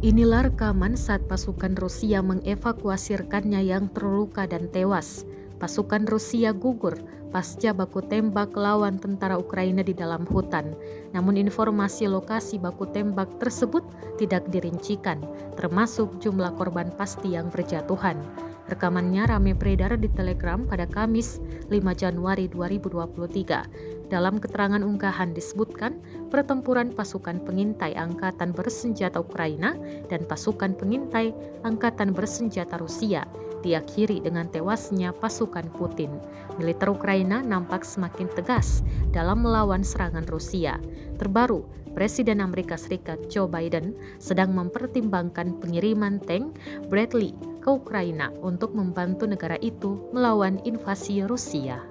Inilah rekaman saat pasukan Rusia mengevakuasi rekannya yang terluka dan tewas. Pasukan Rusia gugur pasca baku tembak lawan tentara Ukraina di dalam hutan. Namun informasi lokasi baku tembak tersebut tidak dirincikan, termasuk jumlah korban pasti yang berjatuhan. Rekamannya ramai beredar di Telegram pada Kamis 5 Januari 2023. Dalam keterangan unggahan disebutkan, pertempuran pasukan pengintai Angkatan Bersenjata Ukraina dan pasukan pengintai Angkatan Bersenjata Rusia diakhiri dengan tewasnya pasukan Putin. Militer Ukraina nampak semakin tegas dalam melawan serangan Rusia. Terbaru, Presiden Amerika Serikat Joe Biden sedang mempertimbangkan pengiriman tank Bradley ke Ukraina untuk membantu negara itu melawan invasi Rusia.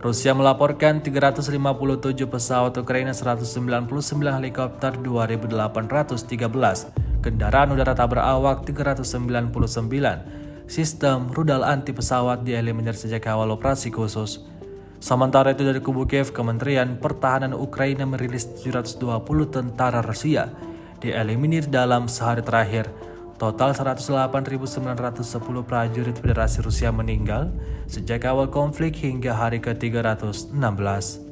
Rusia melaporkan 357 pesawat Ukraina, 199 helikopter, 2.813 kendaraan udara tak berawak, 399 sistem rudal anti pesawat dieliminir sejak awal operasi khusus. Sementara itu dari kubu Kiev, Kementerian Pertahanan Ukraina merilis 720 tentara Rusia dieliminir dalam sehari terakhir. Total 108.910 prajurit Federasi Rusia meninggal sejak awal konflik hingga hari ke-316.